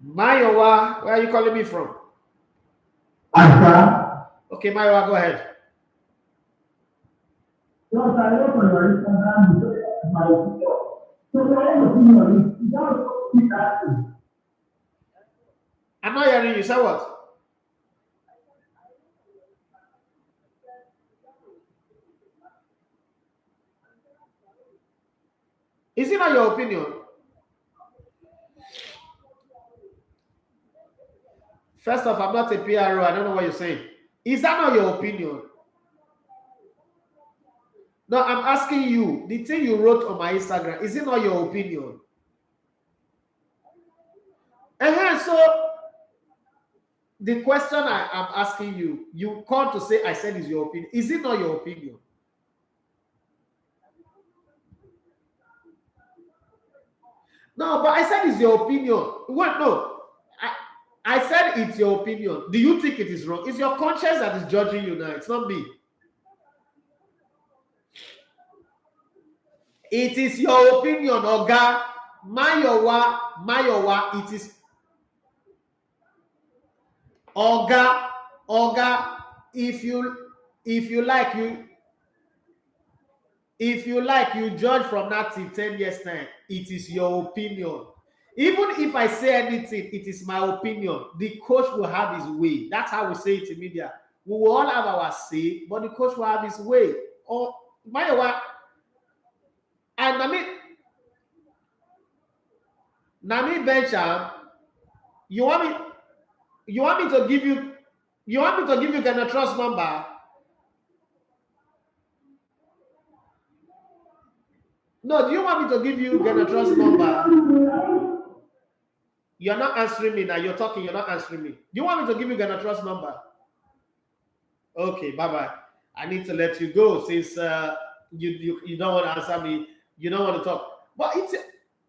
Mayowa, where are you calling me from? Accra. Okay, Mayowa, go ahead. Yes, I know for your Instagram, my video. So my opinion is that we can. I'm not hearing you. Say what? Is it not your opinion? First off, I'm not a PRO. I don't know what you're saying. Is that not your opinion? No, I'm asking you. The thing you wrote on my Instagram, is it not your opinion? So the question I am asking you, you called to say I said is your opinion. Is it not your opinion? No, but I said it's your opinion. What? No, I said it's your opinion. Do you think it is wrong? It's your conscience that is judging you now. It's not me. It is your opinion, Oga. Mayowa. It is Oga. If you like you judge from that till 10 years time. It is your opinion. Even if I say anything, it is my opinion. The coach will have his way. That's how we say it in media. We will all have our say, but the coach will have his way. Or Mayowa. And Nami Bencham, you want me to give you Ghana Trust number? No, do you want me to give you Ghana Trust number? You're not answering me now. You're talking, you're not answering me. Do you want me to give you Ghana Trust number? Okay, bye-bye. I need to let you go since you don't want to answer me. You don't want to talk. But it's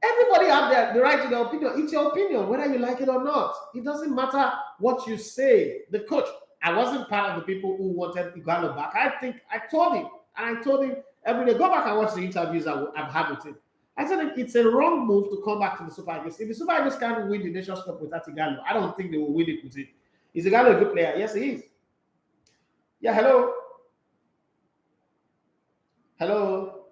everybody have the right to their opinion. It's your opinion, whether you like it or not. It doesn't matter what you say. The coach, I wasn't part of the people who wanted Igalo back. I told him every day, go back and watch the interviews I've had with him. I said it's a wrong move to come back to the Super Eagles. If the Super Eagles can't win the Nations Cup without Igalo, I don't think they will win it with him. Is Igalo a good player? Yes, he is. Yeah, hello. Hello.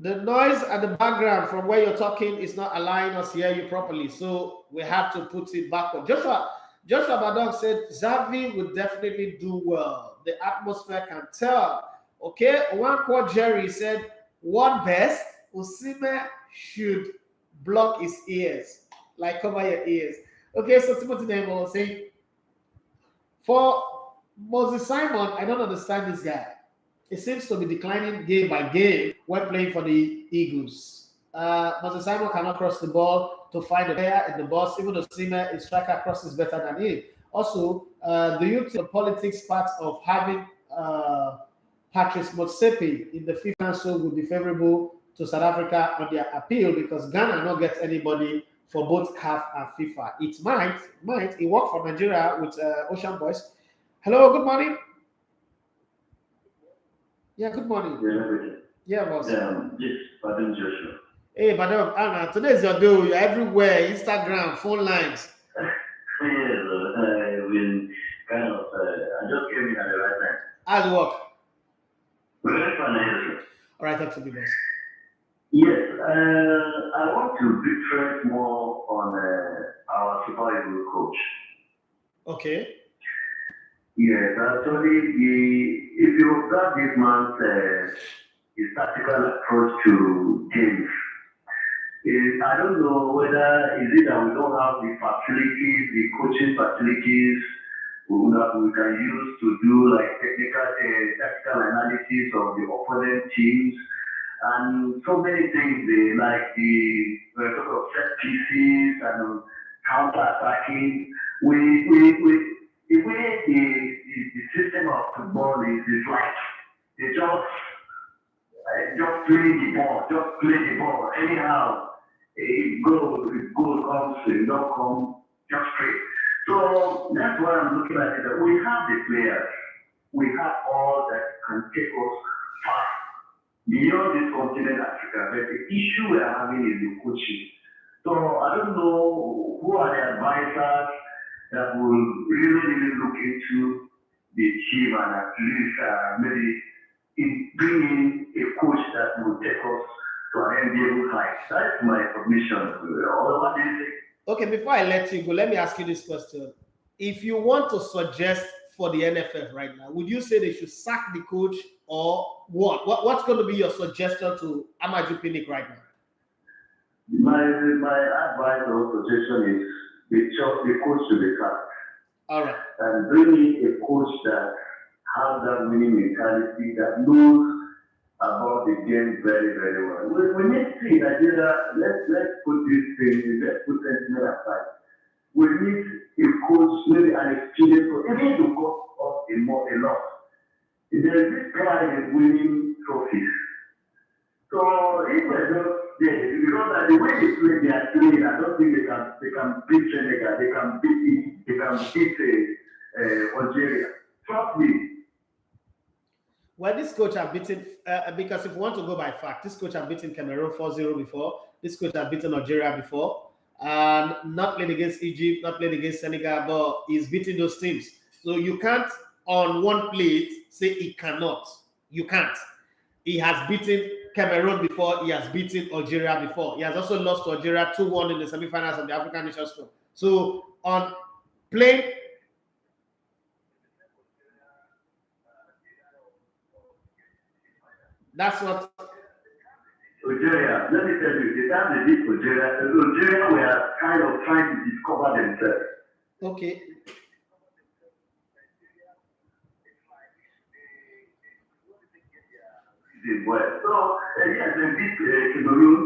The noise at the background from where you're talking is not allowing us to hear you properly, so we have to put it backward. Joshua Badong said Xavi would definitely do well. The atmosphere can tell. Okay, one quote Jerry said, "One best, Osimhen should block his ears, like cover your ears." Okay, so Timothy Nemo was saying, for Moses Simon, I don't understand this guy. He seems to be declining game by game when playing for the Eagles. Moses Simon cannot cross the ball to find a player in the box, even though Osimhen, his striker, crosses better than him. Also, do you think the politics part of having Patrice Motsepe in the FIFA Council would be favorable to South Africa on their appeal, because Ghana not get anybody for both CAF and FIFA? It might. He worked for Nigeria with Ocean Boys. Hello, good morning. Yeah, good morning. Yeah, boss. Yes, Pardon Joshua. Hey, madam, Anna, today's your day. You're everywhere. Instagram, phone lines. Yes, I've been kind of, I just came in at the right time. How's work? Very fun. All right, talk to me, boss. Yes, I want to difference more on our Super Eagles coach. Okay. Yes, actually, if you observe this man's his tactical approach to games, I don't know whether is it that we don't have the facilities, the coaching facilities that we can use to do like tactical analysis of the opponent teams, and so many things like the sort of set pieces and counter attacking. The way the system of football is like they just play the ball anyhow. It goal comes, it don't come just straight. So that's why I'm looking at it. That we have the players, we have all that can take us far beyond this continent Africa. But the issue we are having is the coaching. So I don't know who are the advisors that will really look into the team and at least maybe bring in a coach that will take us to an enviable height. That's my submission. What do you think? Okay, before I let you go, let me ask you this question. If you want to suggest for the NFF right now, would you say they should sack the coach or what? What's going to be your suggestion to Amaju Pinnick right now? My advice or suggestion is the coach should be sacked. All right. And bring in a coach that has that winning mentality, that knows about the game very, very well. We need to see Nigeria, let's put this thing, let's put sentiment aside. We need a coach, maybe an experienced coach, even to cost us a lot. There is this pride in winning trophies. So if we're just there, because the way they play, they are playing, I don't think they can beat Senegal, they can beat it, they can beat Algeria. Trust me. Well, this coach have beaten, because if you want to go by fact, this coach have beaten Cameroon 4-0 before. This coach have beaten Algeria before. And not played against Egypt, not played against Senegal, but he's beating those teams. So you can't, on one plate, say he cannot. You can't. He has beaten Cameroon before. He has beaten Algeria before. He has also lost to Algeria 2-1 in the semi-finals of the African Nations Cup. So on play, that's what. Algeria, let me tell you, the time they beat Algeria were kind of trying to discover themselves. Okay. Well, so yes, they beat Cameroon.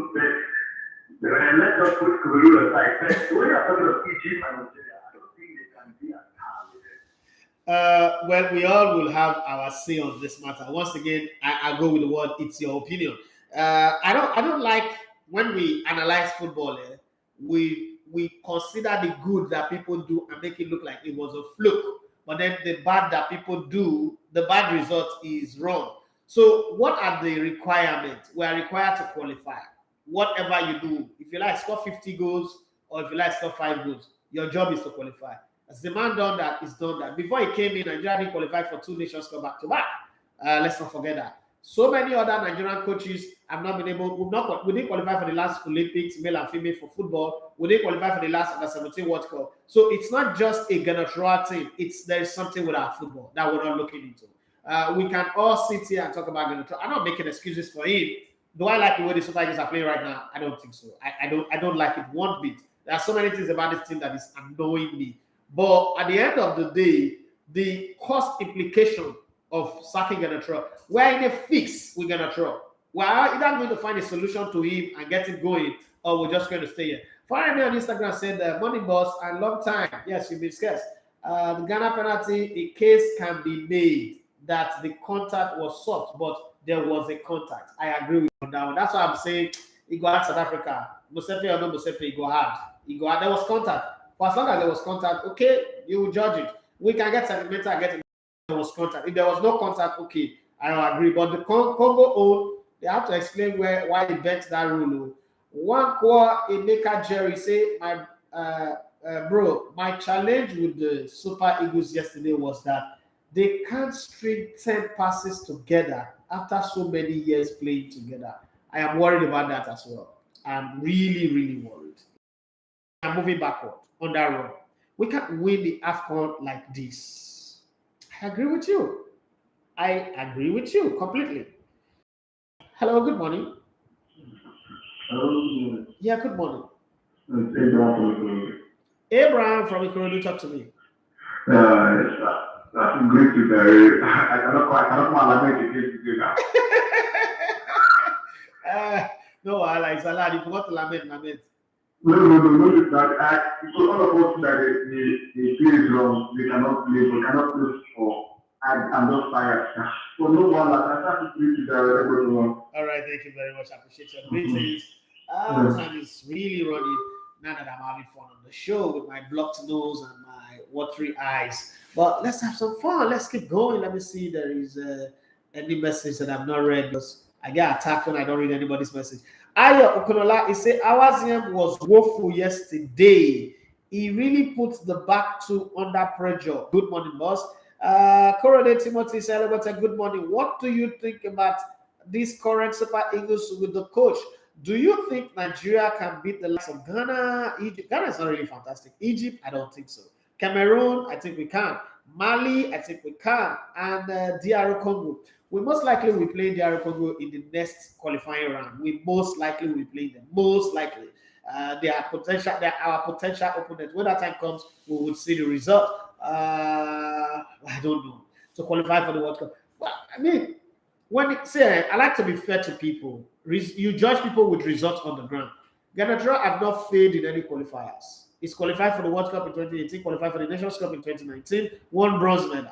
Let's just put Cameroon aside. But when you're talking of Egypt and Algeria, I don't think they can be as hard with it. Well, we all will have our say on this matter. Once again, I go with the word. It's your opinion. I don't like when we analyze football. We consider the good that people do and make it look like it was a fluke. But then the bad that people do, the bad result is wrong. So what are the requirements? We are required to qualify. Whatever you do, if you like score 50 goals or if you like score 5 goals, your job is to qualify. As the man done that, he's done that. Before he came in, Nigeria didn't qualify for 2 Nations Cup back to back. Let's not forget that. So many other Nigerian coaches have not been able. We didn't qualify for the last Olympics, male and female for football. We didn't qualify for the last Under-17 World Cup. So it's not just a Gunnar Solskjaer team. There is something with our football that we're not looking into. We can all sit here and talk about Gunnar Solskjaer. I'm not making excuses for him. Do I like the way the Super Eagles are playing right now? I don't think so. I don't like it one bit. There are so many things about this team that is annoying me. But at the end of the day, the cost implication of sacking Gunnar Solskjaer, we're in a fix with Gunnar Solskjaer. We're either going to find a solution to him and get it going, or we're just going to stay here. Foreign on Instagram said, "Money boss and long time." Yes, you've been scarce. The Ghana penalty, a case can be made that the contact was soft, but there was a contact. I agree with you on that one. That's why I'm saying he go hard South Africa. Musepe or no Musepe, he go hard. He go hard. There was contact. For as long as there was contact, okay, you will judge it. We can get sentimental and get it. There was contact. If there was no contact, okay, I don't agree. But the Congo own, they have to explain why they bent that rule. One core Emeka Jerry say, bro, my challenge with the Super Eagles yesterday was that they can't string 10 passes together after so many years playing together. I am worried about that as well. I'm really, really worried. I'm moving backward on that run. We can't win the AFCON like this. I agree with you. I agree with you completely. Hello, good morning. Hello. Yeah, good morning. It's Abraham from Ikorodu. Abraham from Ikorodu, talk to me. That's great to hear. I cannot lament against you now. No, I like Salah. If you want to lament. No, that so all of us that they play wrong, they cannot play for and those players. So no one like that to play to the everyone. All right, thank you very much. I appreciate your greetings. Time is really running. Now that I'm having fun on the show with my blocked nose and my watery eyes. But let's have some fun. Let's keep going. Let me see if there is any message that I've not read. Because I get attacked when I don't read anybody's message. Ayo Okunola, he said, Awaziem was woeful yesterday. He really puts the back two under pressure. Good morning, boss. Korode Timothy said, good morning. What do you think about these current Super Eagles with the coach? Do you think Nigeria can beat the likes of Ghana? Egypt? Ghana is not really fantastic. Egypt, I don't think so. Cameroon, I think we can. Mali, I think we can. And DR Congo. We most likely will play DR Congo in the next qualifying round. We most likely will play them. Most likely. They are our potential opponents. When that time comes, we will see the result. I don't know. To qualify for the World Cup. Well, I mean, I like to be fair to people. You judge people with results on the ground. Ghana have not failed in any qualifiers. He's qualified for the World Cup in 2018, qualified for the Nations Cup in 2019, won bronze medal.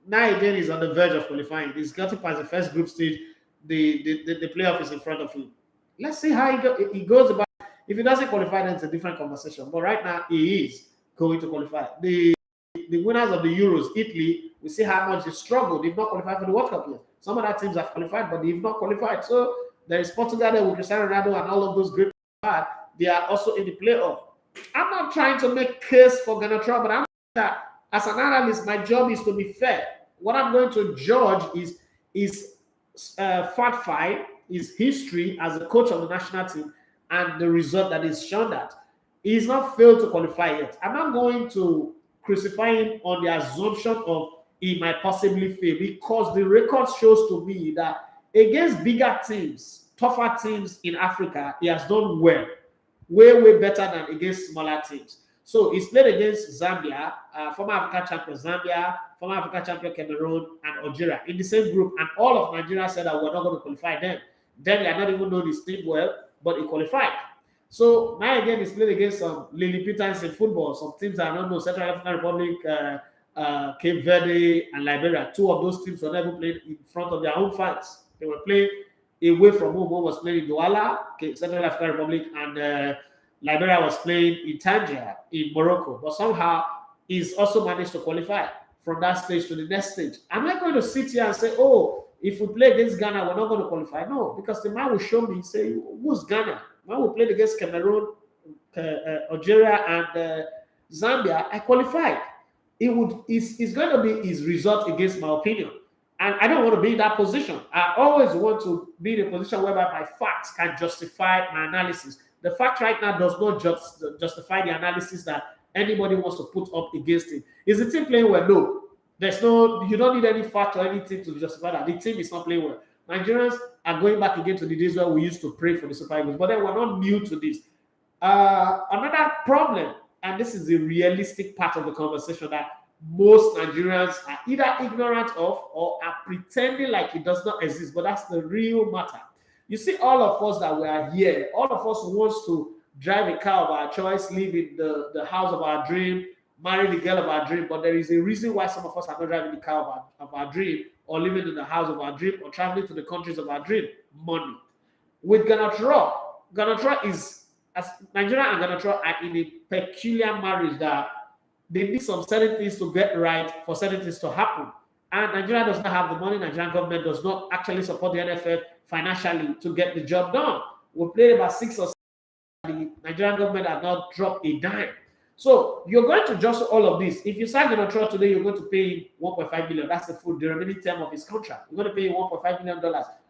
Now again, he's on the verge of qualifying. He's got to pass the first group stage. the playoff is in front of him. Let's see how he goes about. If he doesn't qualify, then it's a different conversation. But right now, he is going to qualify. The winners of the Euros, Italy, we see how much they struggled. They've not qualified for the World Cup yet. Some of that teams have qualified, but they've not qualified. So there is Portugal there with Cristiano Ronaldo and all of those great players. They are also in the playoff. I'm not trying to make case for Gunnar Solskjaer, but I'm that as an analyst, my job is to be fair. What I'm going to judge is fact fight, is history as a coach of the national team, and the result that is shown that he's not failed to qualify yet. I'm not going to crucify him on the assumption of he might possibly fail, because the record shows to me that against bigger teams, tougher teams in Africa, he has done well, way better than against smaller teams. So he's played against Zambia, former African champion Zambia, former African champion Cameroon, and Algeria in the same group, and all of Nigeria said that we're not going to qualify them. Then they are not even known his team well, but he qualified. So now again, he's played against some Lilliputians in football, some teams that I don't know, Central African Republic, Cape Verde, and Liberia. Two of those teams were never played in front of their own fans. They were playing away from home. One was playing in Douala, Central African Republic, and Liberia was playing in Tangier in Morocco. But somehow he's also managed to qualify from that stage to the next stage. Am I going to sit here and say, oh, if we play against Ghana, we're not going to qualify? No, because the man will show me, say, who's Ghana? When we played against Cameroon, Algeria, and Zambia, I qualified. It's going to be his result against my opinion. And I don't want to be in that position. I always want to be in a position whereby my facts can justify my analysis. The fact right now does not justify the analysis that anybody wants to put up against it. Is the team playing well? No. You don't need any fact or anything to justify that. The team is not playing well. Nigerians are going back again to the days where we used to pray for the Super Eagles, but then we're not new to this. Another problem, and this is the realistic part of the conversation, that most Nigerians are either ignorant of or are pretending like it does not exist, but that's the real matter. You see, all of us that we are here, all of us wants to drive a car of our choice, live in the house of our dream, marry the girl of our dream, but there is a reason why some of us are not driving the car of our dream, or living in the house of our dream, or traveling to the countries of our dream. Money. With Gunnar Solskjaer is, as Nigeria and Gunnar Solskjaer are in a peculiar marriage that they need some certain things to get right for certain things to happen. And Nigeria does not have the money. Nigerian government does not actually support the NFF financially to get the job done. We played about 6 or 7. The Nigerian government has not dropped a dime. So you're going to adjust all of this. If you sign Gunnar Solskjaer today, you're going to pay $1.5 billion. That's the remaining term of his contract. You're going to pay $1.5 million.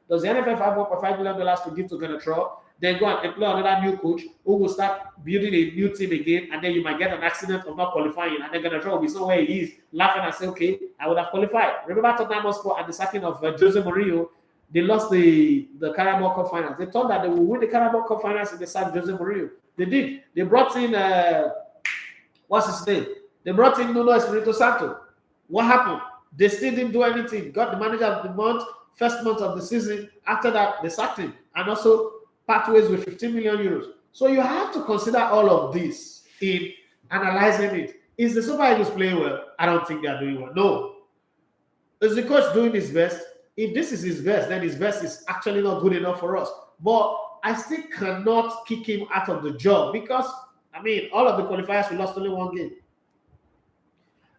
Does the NFF have $1.5 million to give to Gunnar Solskjaer? Then go and employ another new coach who will start building a new team again, and then you might get an accident of not qualifying, and then Gunnar Solskjaer will be somewhere he is laughing and say, okay, I would have qualified. Remember Tottenham Hotspur at the sacking of Jose Mourinho, they lost the Carabao Cup finals. They thought that they would win the Carabao Cup finals if they signed Jose Mourinho. They did. They brought in what's his name? They brought in Nuno Espirito Santo. What happened? They still didn't do anything. Got the manager of the month, first month of the season. After that, they sacked him. And also pathways with 15 million euros. So you have to consider all of this in analyzing it. Is the Super Eagles playing well? I don't think they are doing well. No. Is the coach doing his best? If this is his best, then his best is actually not good enough for us. But I still cannot kick him out of the job because, I mean, all of the qualifiers, we lost only one game.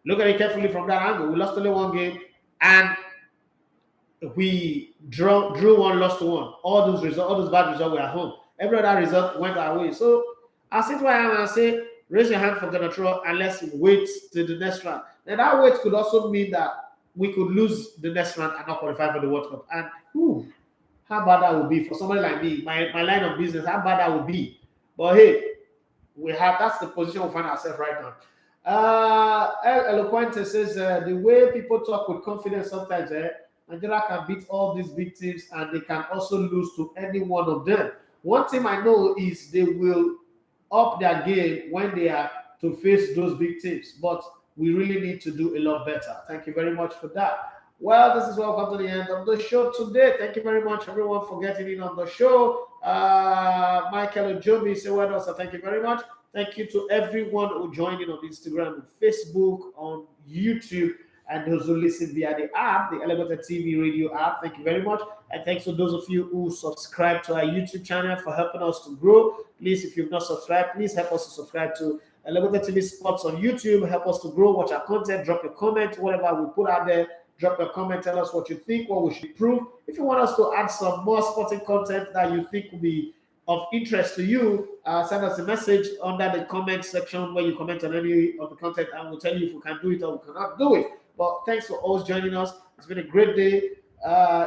Look at it carefully from that angle. We lost only one game, and we drew one, lost one. All those bad results were at home. Every other result went our way. So I sit where I am and say, raise your hand for Gunnar Solskjaer and let's wait till the next round. Now that wait could also mean that we could lose the next round and not qualify for the World Cup. And how bad that would be for somebody like me, my line of business, how bad that would be. But hey, that's the position we find ourselves right now. Eloquente says the way people talk with confidence sometimes, Nigeria can beat all these big teams and they can also lose to any one of them. One thing I know is they will up their game when they are to face those big teams, but we really need to do a lot better. Thank you very much for that. Well, this is welcome to the end of the show today. Thank you very much, everyone, for getting in on the show. Michael Ojobi, say well done, so thank you very much. Thank you to everyone who joined in on Instagram and Facebook, on YouTube. and those who listen via the app, the Elevator TV radio app. Thank you very much. And thanks to those of you who subscribe to our YouTube channel for helping us to grow. Please, if you've not subscribed, please help us to subscribe to Elevator TV Sports on YouTube. Help us to grow, watch our content, drop a comment, whatever we put out there. Drop a comment, tell us what you think, what we should improve. If you want us to add some more sporting content that you think will be of interest to you, send us a message under the comment section where you comment on any of the content, and we'll tell you if we can do it or we cannot do it. But thanks for always joining us. It's been a great day.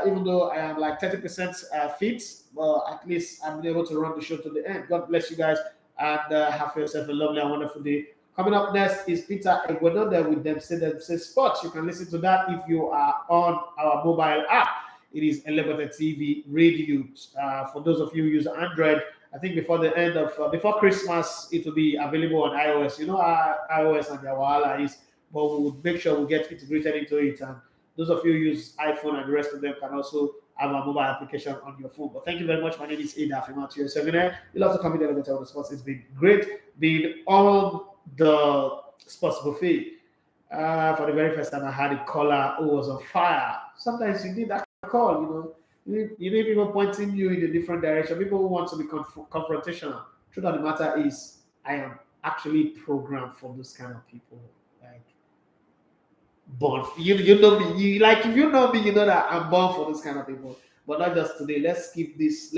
Even though I am like 30% fit, well, at least I've been able to run the show to the end. God bless you guys, and have yourself a lovely and wonderful day. Coming up next is Peter Egwenoda with Them Say Sports. You can listen to that if you are on our mobile app. It is Elevator TV Radio. For those of you who use Android, I think before the end of before Christmas, it will be available on iOS. You know how iOS and their Wahala is, but we will make sure we get integrated into it. And those of you who use iPhone and the rest of them can also have a mobile application on your phone. But thank you very much. My name is Ada Fimatio Seminaire. We love to come in the Elevator on the Sports. It's been great being on the sports buffet. For the very first time, I had a caller who was on fire. Sometimes you need that call, you need people pointing you in a different direction, people who want to be confrontational. Truth of the matter is, I am actually programmed for those kind of people. Like, born, you know me. If you know me, you know that I'm born for those kind of people. But not just today. Let's keep this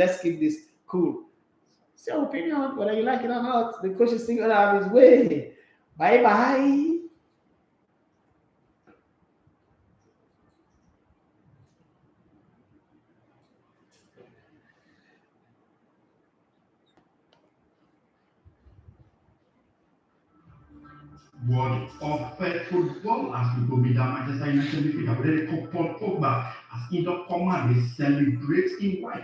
cool. It's your opinion, whether you like it or not. The coach is thinking out of his way. Bye bye. World of football as we go with Manchester United midfielder Paul Pogba as in the command they celebrate in white.